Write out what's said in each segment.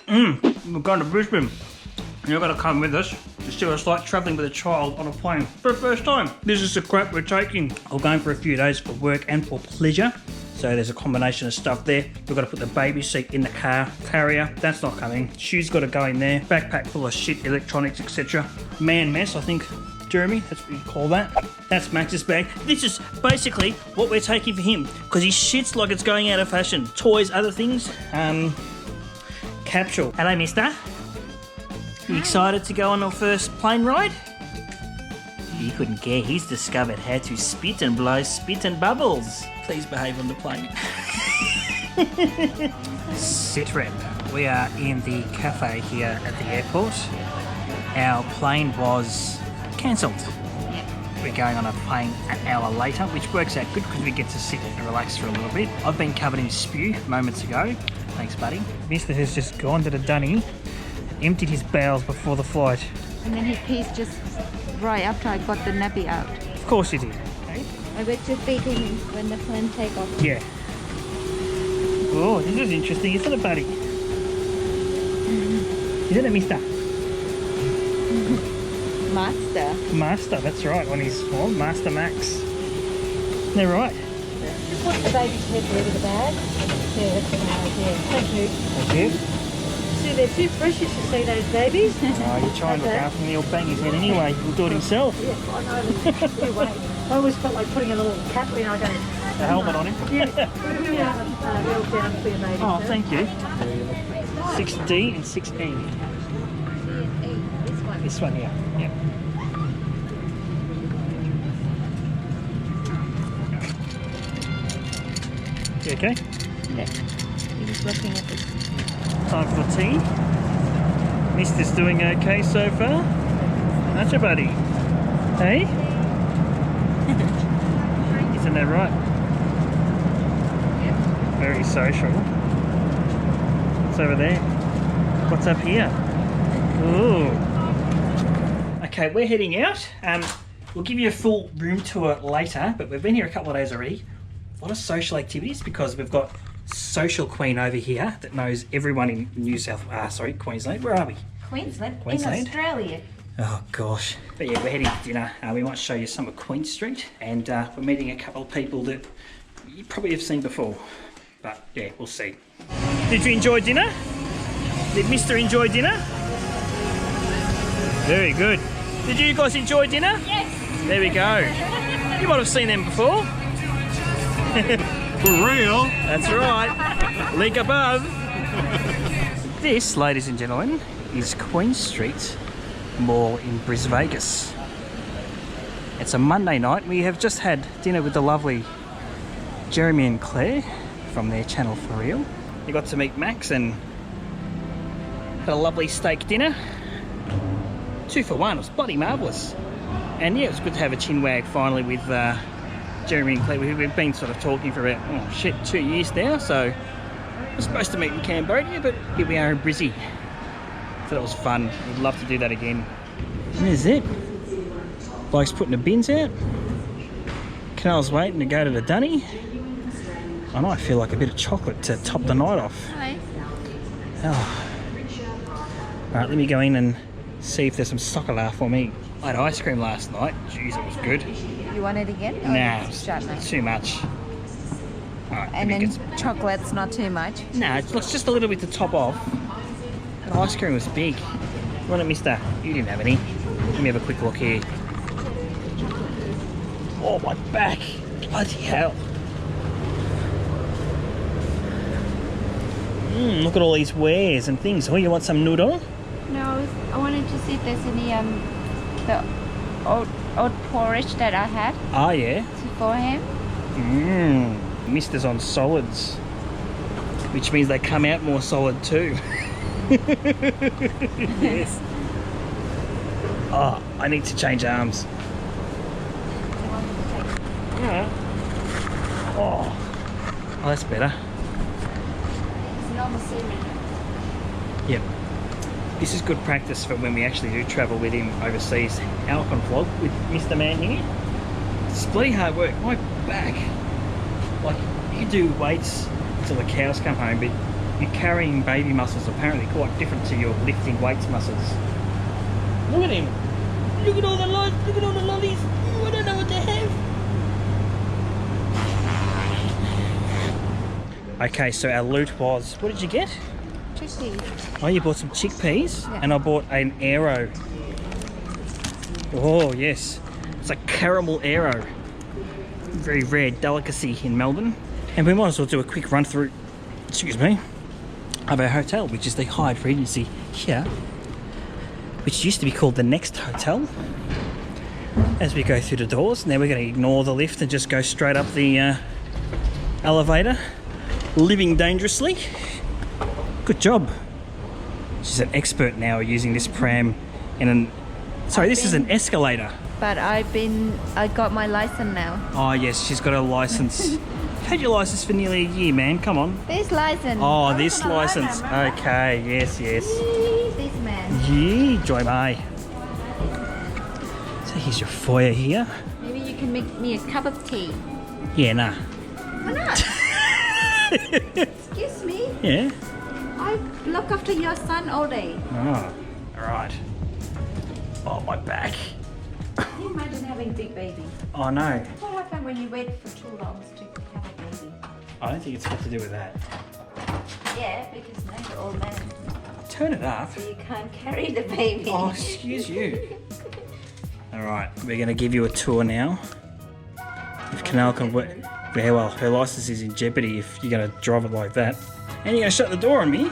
We're going to Brisbane. You're going to come with us to see what it's like travelling with a child on a plane for the first time. This is the crap we're taking. We're going for a few days for work and for pleasure. So there's a combination of stuff there. We've got to put the baby seat in the car carrier. That's not coming. Shoes got to go in there. Backpack full of shit, electronics, etc. Man mess, I think. Jeremy, that's what you call that. That's Max's bag. This is basically what we're taking for him because he shits like it's going out of fashion. Toys, other things. Capsule. Hello, mister. You excited to go on our first plane ride? He couldn't care. He's discovered how to spit and blow spit and bubbles. Please behave on the plane. Sitrep. We are in the cafe here at the airport. Our plane was cancelled. We're going on a plane an hour later, which works out good because we get to sit and relax for a little bit. I've been covered in spew moments ago. Thanks, buddy. Mister has just gone to the dunny, emptied his bowels before the flight. And then his piece just right after I got the nappy out. Of course he did. Okay. I went to feed him when the plane take off. Yeah. Oh, this is interesting, isn't it, buddy? Isn't it, mister? Master. Master, that's right. On his form, Master Max. Isn't that right? Just put the baby's head there with the bag. Yeah, that's the idea. Thank you. Thank you. See, they're too precious to see those babies. Oh, you're trying to look after him. He'll bang his head anyway. He'll do it himself. Yeah, I know. Too late. I always felt like putting a little cap in. I go, A helmet on him. yeah, little down for your baby. Oh, thank you. 6D and 6E. This one here. Yep. You okay? Yeah. He was looking at this. Time for tea. Mister's doing okay so far. Aren't you, buddy? Hey? Isn't that right? Very social. What's over there? What's up here? Ooh. Okay, we're heading out. We'll give you a full room tour later, but we've been here a couple of days already. A lot of social activities because we've got Social Queen over here that knows everyone in Queensland. Where are we? Queensland? Queensland? In Australia. Oh gosh. But yeah, we're heading to dinner. We might show you some of Queen Street and we're meeting a couple of people that you probably have seen before. But yeah, we'll see. Did you enjoy dinner? Did Mister enjoy dinner? Very good. Did you guys enjoy dinner? Yes. There we go. You might have seen them before. For real? That's right. Link above. This, ladies and gentlemen, is Queen Street Mall in Brisvegas. It's a Monday night. We have just had dinner with the lovely Jeremy and Claire from their channel For Real. You got to meet Max and had a lovely steak dinner. 2 for 1. It was bloody marvellous. And yeah, it was good to have a chin wag finally with Jeremy and Claire. We've been sort of talking for about 2 years now, so we're supposed to meet in Cambodia, but here we are in Brizzy. So that was fun. We'd love to do that again. And there's it. Bloke's putting the bins out. Canal's waiting to go to the dunny. I know I feel like a bit of chocolate to top the night off. Hi. Oh. Alright, let me go in and see if there's some soccer for me. I had ice cream last night. Jeez, it was good. You want it again? Or Nah, it's shut now? it's too much. Alright, And then chocolate's not too much. nah, it's just a little bit to top off. The ice cream was big. You want it, mister? You didn't have any. Let me have a quick look here. Oh, my back. Bloody hell. Look at all these wares and things. Oh, you want some noodle? No, I wanted to see if there's any the oat porridge that I had Oh, yeah. for him. Mister's on solids, which means they come out more solid too. Yes. Oh, I need to change arms. Yeah. Oh, that's better. Yep. This is good practice for when we actually do travel with him overseas. Alcon vlog with Mr. Man here. It's bloody hard work. My back. Like, you do weights until the cows come home, but your carrying baby muscles are apparently quite different to your lifting weights muscles. Look at him. Look at all the lollies. Look at all the lollies. I don't know what they have. Okay, so our loot was, what did you get? Chickpeas. Oh, you bought some chickpeas, Yeah. and I bought an arrow. Oh, yes. It's a caramel arrow. Very rare delicacy in Melbourne. And we might as well do a quick run through, excuse me, of our hotel, which is the Hyatt Regency here, which used to be called the Next Hotel. As we go through the doors, now we're going to ignore the lift and just go straight up the elevator. Living dangerously. Good job. She's an expert now using this pram in an... Sorry, this is an escalator. But I got my license now. Oh, yes, she's got her license. You've had your license for nearly a year, man. Come on. This license. Oh, this license. Okay, yes, yes. This man. Yee, Joy Mai. So here's your foyer here. Maybe you can make me a cup of tea. Yeah, nah. Why not? Excuse me. Yeah. I look after your son all day. Oh, all right. Oh, my back. Can you imagine having big baby? Oh, no. What happens when you wait for too long to have a baby? I don't think it's got to do with that. Yeah, because now you're old man, Turn it up. so you can't carry the baby. Oh, excuse you. All right, we're going to give you a tour now. If Canal can work. Yeah, well, her license is in jeopardy if you're going to drive it like that. And you're going to shut the door on me?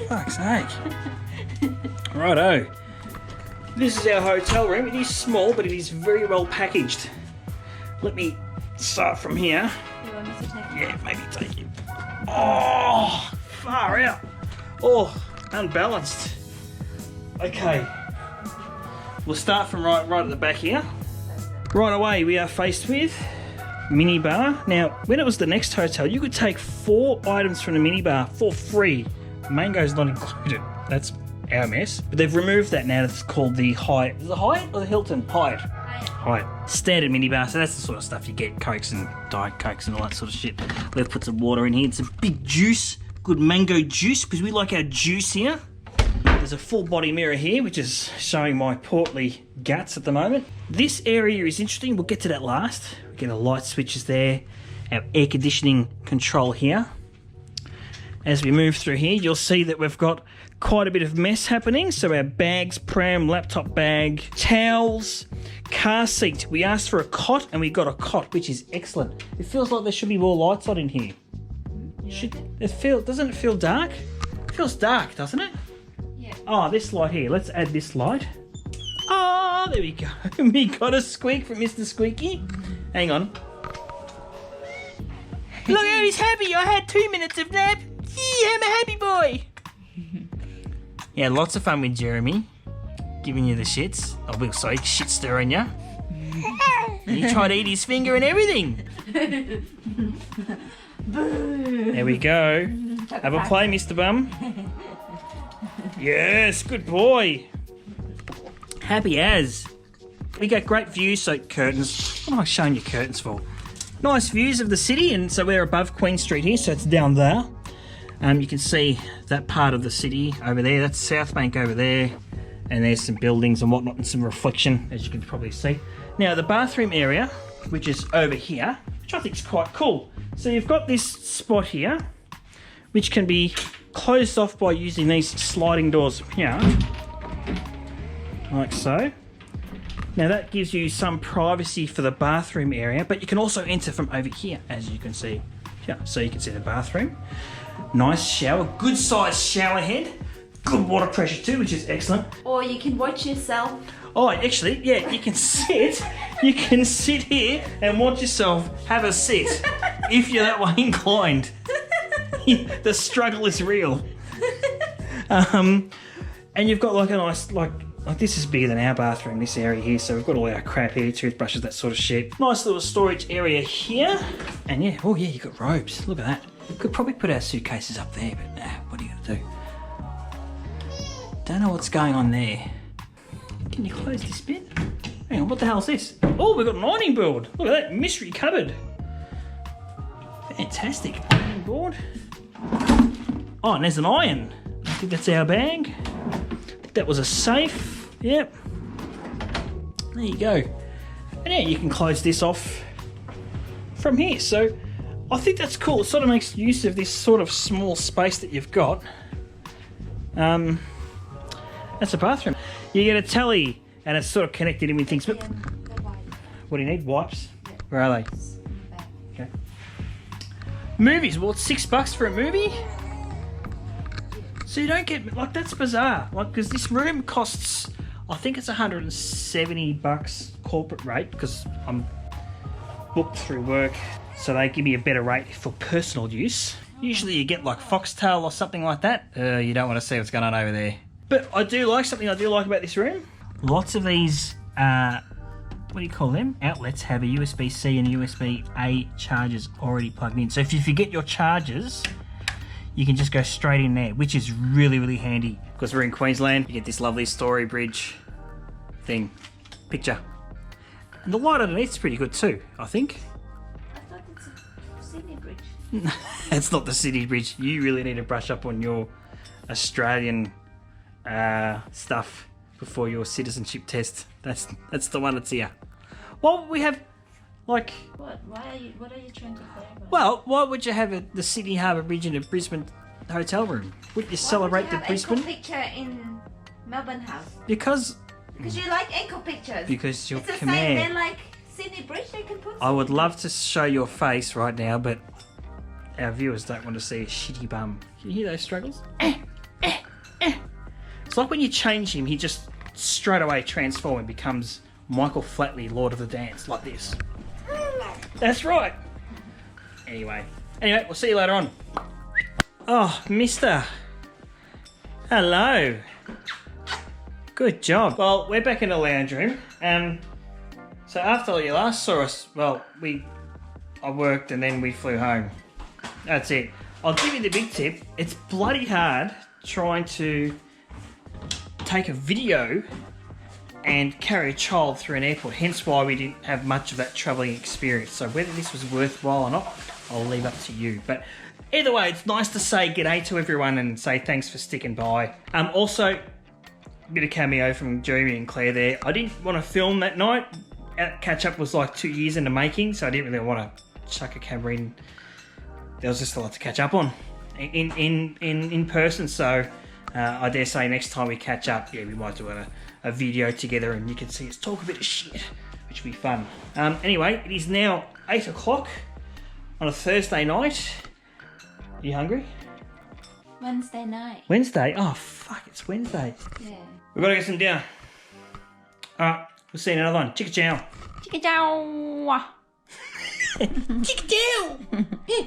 Fuck's sake. Righto. This is our hotel room. It is small, but it is very well packaged. Let me start from here. You want me to take it? Yeah, maybe take it. Oh, far out. Oh, unbalanced. Okay. We'll start from right at the back here. Right away, we are faced with minibar. Now, when it was the Next Hotel, you could take 4 items from the minibar for free. Mango's not included. That's our mess. But they've removed that now. It's called the Hyatt. Is it Hyatt or the Hilton? Hyatt. Hyatt. Standard minibar. So that's the sort of stuff you get. Cokes and Diet Cokes and all that sort of shit. We've put some water in here. It's a big juice. Good mango juice because we like our juice here. There's a full body mirror here, which is showing my portly guts at the moment. This area is interesting. We'll get to that last. We get the light switches there. Our air conditioning control here. As we move through here, you'll see that we've got quite a bit of mess happening. So our bags, pram, laptop bag, towels, car seat. We asked for a cot and we got a cot, which is excellent. It feels like there should be more lights on in here. Doesn't it feel dark? It feels dark, doesn't it? Yeah. Oh, this light here. Let's add this light. Oh, there we go. We got a squeak from Mr. Squeaky. Hang on. Look how he's happy. I had 2 minutes of nap. Yeah, I'm a happy boy. Yeah, lots of fun with Jeremy. Giving you the shits. Oh, well, sorry, shit stirring you. You tried to eat his finger and everything. There we go. Have a play, Mr. Bum. Yes, good boy. Happy as. We got great views, so curtains. What am I showing you curtains for? Nice views of the city, and so we're above Queen Street here, so it's down there. You can see that part of the city over there. That's South Bank over there. And there's some buildings and whatnot and some reflection, as you can probably see. Now, the bathroom area, which is over here, which I think is quite cool. So you've got this spot here, which can be closed off by using these sliding doors here. Like so. Now that gives you some privacy for the bathroom area, but you can also enter from over here, as you can see. Yeah, so you can see the bathroom. Nice shower, good sized shower head. Good water pressure too, which is excellent. Or you can watch yourself. Oh, actually, yeah, you can sit. You can sit here and watch yourself have a sit if you're that way inclined. The struggle is real. And you've got like a nice, like this is bigger than our bathroom, this area here. So we've got all our crap here, toothbrushes, that sort of shit. Nice little storage area here. And yeah, oh yeah, you've got robes. Look at that. Could probably put our suitcases up there, but nah, what are you gonna do? Don't know what's going on there. Can you close this bit? Hang on, what the hell is this? Oh, we've got an ironing board. Look at that, mystery cupboard. Fantastic. Ironing board. Oh, and there's an iron. I think that's our bag. I think that was a safe. Yep. There you go. And yeah, you can close this off from here. So I think that's cool. It sort of makes use of this sort of small space that you've got. That's a bathroom. You get a telly and it's sort of connected in with things. But what do you need? Wipes? Where are they? Okay. Movies. Well, it's $6 for a movie. So you don't get, like, that's bizarre. Like, because this room costs, I think it's $170 corporate rate because I'm booked through work. So they give me a better rate for personal use. Usually you get like Foxtel or something like that. You don't want to see what's going on over there. But I do like something I do like about this room. Lots of these, what do you call them? Outlets have a USB-C and USB-A chargers already plugged in. So if you forget your chargers, you can just go straight in there, which is really, really handy. Because we're in Queensland, you get this lovely Story Bridge thing, picture. And the light underneath's pretty good too, I think. I thought it's a Sydney Bridge. It's not the Sydney Bridge. You really need to brush up on your Australian stuff before your citizenship test. That's the one that's here. Well, we have, like... What? What are you trying to clarify? Well, why would you have the Sydney Harbour Bridge in a Brisbane hotel room? Wouldn't you celebrate the Brisbane? Why would you have picture in Melbourne House? Because you like echo pictures. Because you're it's the Khmer. same. Then like Sydney Bridge, they can put. I would love to show your face right now, but our viewers don't want to see a shitty bum. Can you hear those struggles? It's like when you change him, he just straight away transforms and becomes Michael Flatley, Lord of the Dance, like this. That's right. Anyway, we'll see you later on. Oh, mister. Hello. Good job. Well, we're back in the lounge room. So after you last saw us, well, I worked and then we flew home. That's it. I'll give you the big tip. It's bloody hard trying to take a video and carry a child through an airport, hence why we didn't have much of that travelling experience. So whether this was worthwhile or not, I'll leave up to you. But either way, it's nice to say g'day to everyone and say thanks for sticking by. Also, a bit of cameo from Jeremy and Claire there. I didn't want to film that night. Catch Up was like 2 years in the making, so I didn't really want to chuck a camera in. There was just a lot to catch up on in person, so I dare say next time we catch up, yeah, we might do a video together and you can see us talk a bit of shit, which will be fun. Anyway, it is now 8 o'clock on a Thursday night. Are you hungry? Wednesday night. Wednesday? Oh, fuck, it's Wednesday. Yeah. We've got to get some dinner. Alright, we'll see you in another one. Chicka chow. Chicka chow. Chicka chow.